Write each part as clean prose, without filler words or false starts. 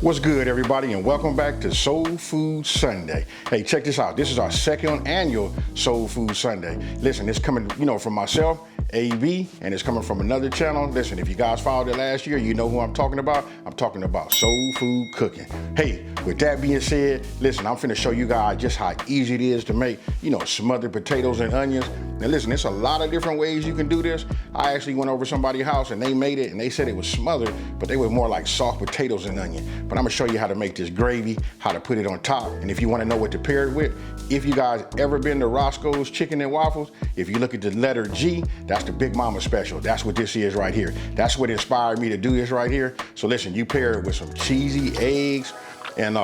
What's good, everybody, and welcome back to Soul Food Sunday. Hey, check this out. This is our second annual Soul Food Sunday. Listen, it's coming, from myself, AB, and it's coming from another channel. Listen, if you guys followed it last year, you know who I'm talking about. I'm talking about Soul Food Cooking. Hey, with that being said, listen, I'm finna show you guys just how easy it is to make, smothered potatoes and onions. Now listen, there's a lot of different ways you can do this. I actually went over somebody's house and they made it and they said it was smothered, but they were more like soft potatoes and onion. But I'm gonna show you how to make this gravy, how to put it on top. And if you wanna know what to pair it with, if you guys ever been to Roscoe's Chicken and Waffles, if you look at the letter G, that's the Big Mama special. That's what this is right here. That's what inspired me to do this right here. So listen, you pair it with some cheesy eggs and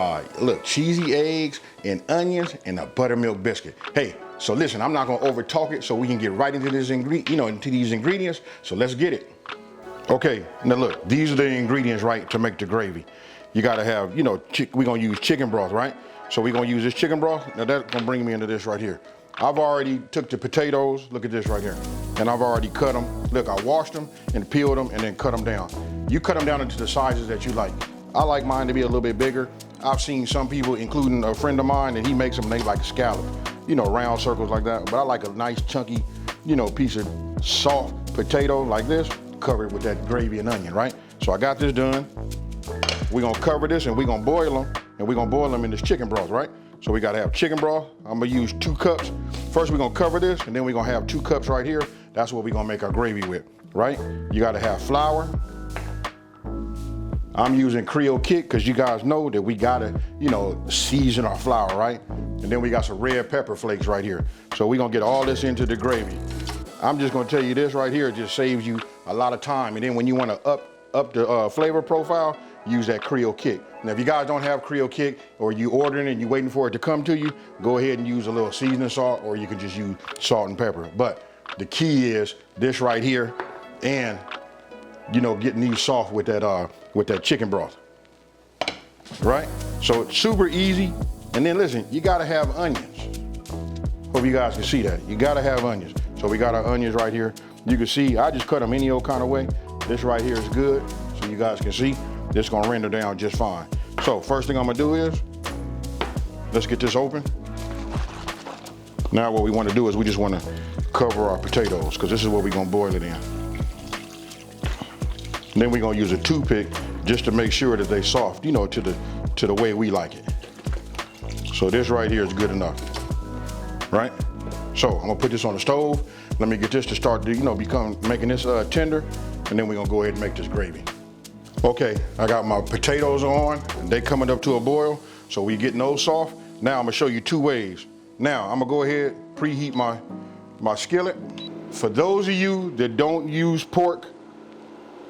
cheesy eggs and onions and a buttermilk biscuit. Hey, so listen, I'm not gonna over talk it so we can get right into this into these ingredients. So let's get it. Okay, now look, these are the ingredients, right, to make the gravy. You gotta have, we're gonna use chicken broth, right? So we're gonna use this chicken broth. Now that's gonna bring me into this right here. I've already took the potatoes, look at this right here, and I've already cut them. Look, I washed them and peeled them and then cut them down. You cut them down into the sizes that you like. I like mine to be a little bit bigger. I've seen some people, including a friend of mine, and he makes them, they like a scallop, round circles like that. But I like a nice chunky, piece of soft potato like this, covered with that gravy and onion, right? So I got this done. We're gonna cover this and we're gonna boil them, and we're gonna boil them in this chicken broth, right? So we gotta have chicken broth. I'm gonna use 2 cups. First we're gonna cover this, and then we're gonna have 2 cups right here. That's what we're gonna make our gravy with, right? You gotta have flour. I'm using Creole Kick because you guys know that we gotta, season our flour, right? And then we got some red pepper flakes right here. So we're gonna get all this into the gravy. I'm just gonna tell you this right here, it just saves you a lot of time. And then when you wanna up the flavor profile, use that Creole Kick. Now, if you guys don't have Creole Kick, or you ordering it and you waiting for it to come to you, go ahead and use a little seasoning salt, or you can just use salt and pepper. But the key is this right here, and getting these soft with that chicken broth, right? So it's super easy. And then listen, you gotta have onions. Hope you guys can see that. You gotta have onions. So we got our onions right here. You can see, I just cut them any old kind of way. This right here is good, so you guys can see. This is gonna render down just fine. So first thing I'm gonna do is, let's get this open. Now what we wanna do is we just wanna cover our potatoes, because this is what we're gonna boil it in. And then we're gonna use a toothpick just to make sure that they soft, to the way we like it. So this right here is good enough, right? So I'm gonna put this on the stove. Let me get this to start to, making this tender, and then we're gonna go ahead and make this gravy. Okay, I got my potatoes on, and they coming up to a boil, so we getting those soft. Now I'm gonna show you 2 ways. Now I'm gonna go ahead, preheat my skillet. For those of you that don't use pork,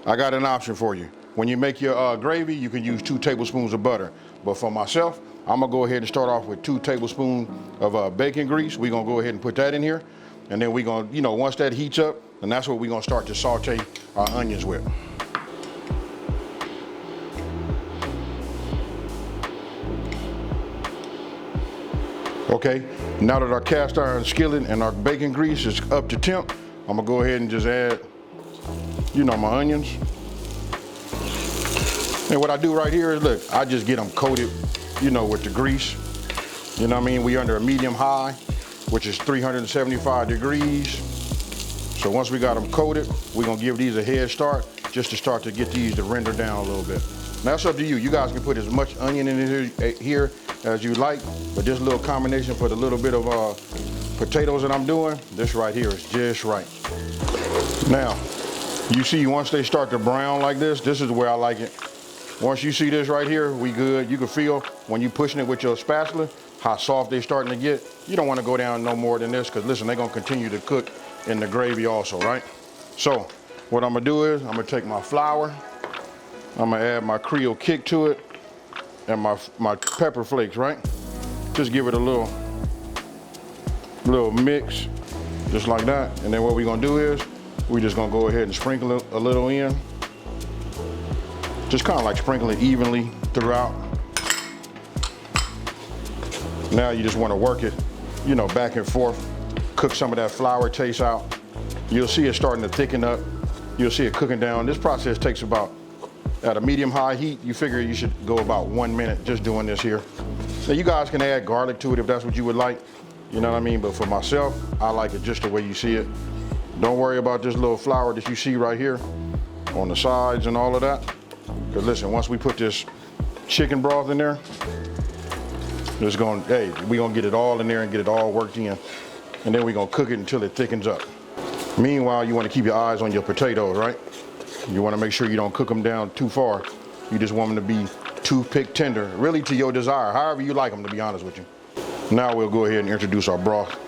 I got an option for you. When you make your gravy, you can use 2 tablespoons of butter. But for myself, I'm gonna go ahead and start off with 2 tablespoons of bacon grease. We're gonna go ahead and put that in here. And then we're gonna, once that heats up, then that's what we're gonna start to saute our onions with. Okay, now that our cast iron skillet and our bacon grease is up to temp, I'm gonna go ahead and just add, my onions. And what I do right here is, look, I just get them coated, with the grease. You know what I mean? We under a medium high, which is 375 degrees. So once we got them coated, we're gonna give these a head start, just to start to get these to render down a little bit. Now it's up to you. You guys can put as much onion in here as you like, but this little combination for the little bit of potatoes that I'm doing, this right here is just right. Now, you see once they start to brown like this is where I like it. Once you see this right here, we good. You can feel when you pushing it with your spatula, how soft they starting to get. You don't want to go down no more than this, because listen, they're gonna continue to cook in the gravy also, right? So what I'm gonna do is, I'm gonna take my flour, I'm gonna add my Creole Kick to it, and my pepper flakes, right? Just give it a little mix, just like that. And then what we're gonna do is, we're just gonna go ahead and sprinkle it a little in. Just kind of like sprinkle it evenly throughout. Now you just wanna work it, back and forth. Cook some of that flour taste out. You'll see it starting to thicken up. You'll see it cooking down. This process takes about at a medium-high heat, you figure you should go about 1 minute just doing this here. Now you guys can add garlic to it if that's what you would like, you know what I mean? But for myself, I like it just the way you see it. Don't worry about this little flour that you see right here on the sides and all of that. Because listen, once we put this chicken broth in there, we're gonna get it all in there and get it all worked in. And then we're gonna cook it until it thickens up. Meanwhile, you wanna keep your eyes on your potatoes, right? You wanna make sure you don't cook them down too far. You just want them to be toothpick tender, really to your desire, however you like them, to be honest with you. Now we'll go ahead and introduce our broth.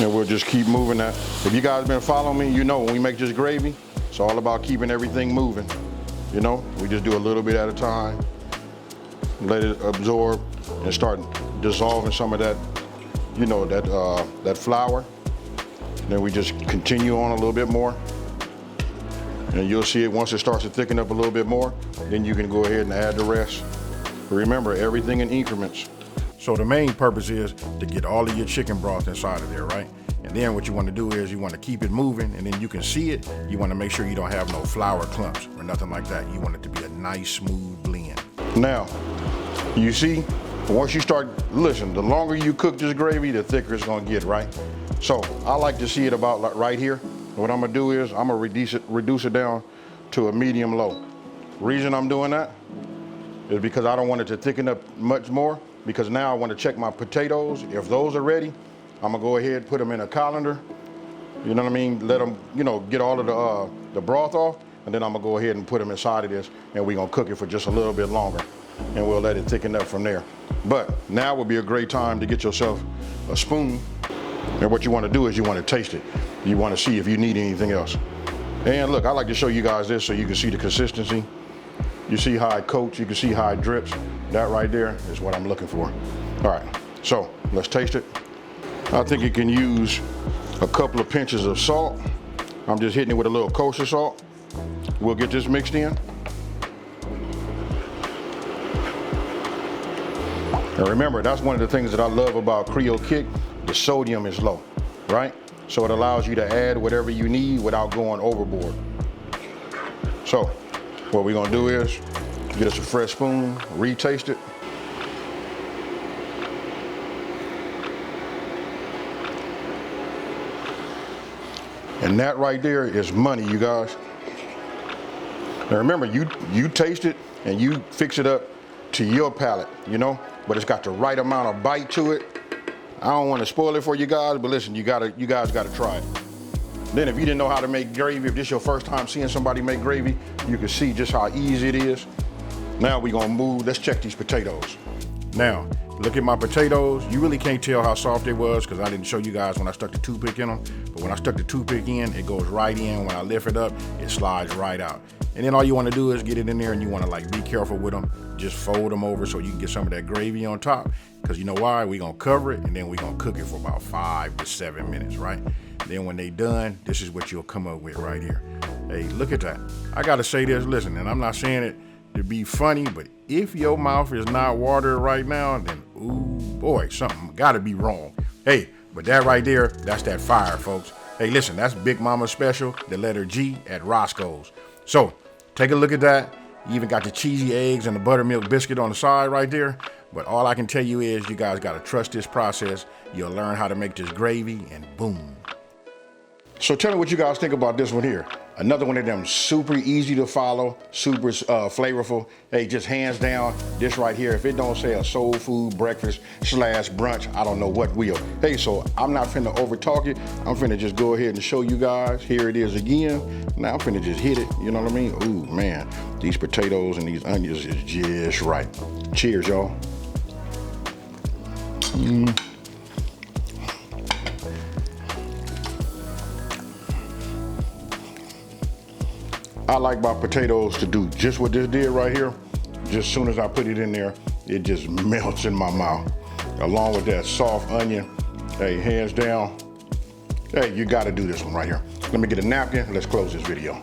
And we'll just keep moving that. If you guys been following me, you know when we make this gravy, it's all about keeping everything moving. You know, we just do a little bit at a time, let it absorb and start dissolving some of that, you know, that flour. Then we just continue on a little bit more. And you'll see it once it starts to thicken up a little bit more, then you can go ahead and add the rest. But remember, everything in increments. So the main purpose is to get all of your chicken broth inside of there, right? And then what you want to do is you want to keep it moving, and then you can see it. You want to make sure you don't have no flour clumps or nothing like that. You want it to be a nice, smooth blend. Now, you see, once you start, listen, the longer you cook this gravy, the thicker it's going to get, right? So I like to see it about right here. What I'm going to do is I'm going to reduce it down to a medium low. Reason I'm doing that is because I don't want it to thicken up much more, because now I want to check my potatoes. If those are ready, I'm gonna go ahead, put them in a colander, you know what I mean? Let them, you know, get all of the broth off, and then I'm gonna go ahead and put them inside of this, and we're gonna cook it for just a little bit longer, and we'll let it thicken up from there. But now would be a great time to get yourself a spoon, and what you wanna do is you wanna taste it. You wanna see if you need anything else. And look, I like to show you guys this so you can see the consistency. You see how it coats, you can see how it drips. That right there is what I'm looking for. All right, so let's taste it. I think you can use a couple of pinches of salt. I'm just hitting it with a little kosher salt. We'll get this mixed in. And remember, that's one of the things that I love about Creole Kick. The sodium is low, right? So it allows you to add whatever you need without going overboard. So what we're gonna do is get us a fresh spoon, retaste it. And that right there is money, you guys. Now remember, you taste it and you fix it up to your palate, you know? But it's got the right amount of bite to it. I don't want to spoil it for you guys, but listen, you guys gotta try it. Then if you didn't know how to make gravy, if this is your first time seeing somebody make gravy, you can see just how easy it is. Now we're gonna move, let's check these potatoes. Now, look at my potatoes. You really can't tell how soft they was because I didn't show you guys when I stuck the toothpick in them. But when I stuck the toothpick in, it goes right in. When I lift it up, it slides right out. And then all you wanna do is get it in there, and you wanna like be careful with them. Just fold them over so you can get some of that gravy on top. Because you know why? We're gonna cover it and then we're gonna cook it for about 5 to 7 minutes, right? Then when they done, this is what you'll come up with right here. Hey, look at that. I gotta say this, listen, and I'm not saying it to be funny, but if your mouth is not watered right now, then ooh boy, something gotta be wrong. Hey, but that right there, that's that fire, folks. Hey, listen, that's Big Mama Special, the letter G at Roscoe's. So take a look at that. You even got the cheesy eggs and the buttermilk biscuit on the side right there. But all I can tell you is you guys gotta trust this process. You'll learn how to make this gravy, and boom. So tell me what you guys think about this one here. Another one of them super easy to follow, super flavorful. Hey, just hands down, this right here, if it don't say a soul food breakfast / brunch, I don't know what will. Hey, so I'm not finna over talk it. I'm finna just go ahead and show you guys. Here it is again. Now I'm finna just hit it, you know what I mean? Ooh, man, these potatoes and these onions is just right. Cheers, y'all. I like my potatoes to do just what this did right here. Just as soon as I put it in there, it just melts in my mouth. Along with that soft onion. Hey, hands down. Hey, you gotta do this one right here. Let me get a napkin, let's close this video.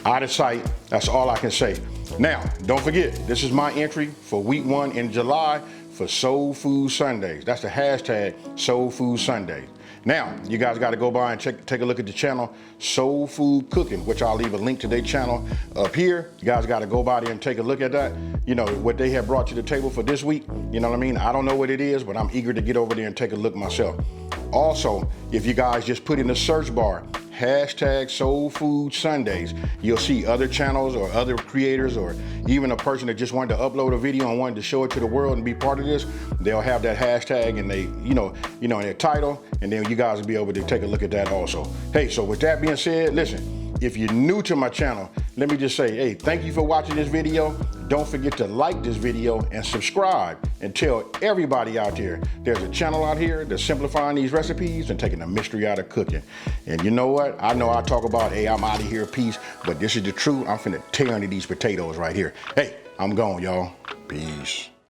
Out of sight, that's all I can say. Now, don't forget, this is my entry for week 1 in July for Soul Food Sundays. That's the hashtag Soul Food Sundays. Now, you guys got to go by and take a look at the channel, Soul Food Cooking, which I'll leave a link to their channel up here. You guys got to go by there and take a look at that. You know, what they have brought to the table for this week. You know what I mean? I don't know what it is, but I'm eager to get over there and take a look myself. Also, if you guys just put in the search bar, hashtag Soul Food Sundays, you'll see other channels or other creators or even a person that just wanted to upload a video and wanted to show it to the world and be part of this. They'll have that hashtag and they, you know, in their title, and then you guys will be able to take a look at that also. Hey, so with that being said, listen, if you're new to my channel, let me just say, hey, thank you for watching this video. Don't forget to like this video and subscribe and tell everybody out there there's a channel out here that's simplifying these recipes and taking the mystery out of cooking. And you know what? I know I talk about, hey, I'm out of here, peace, but this is the truth. I'm finna tear into these potatoes right here. Hey, I'm gone, y'all. Peace.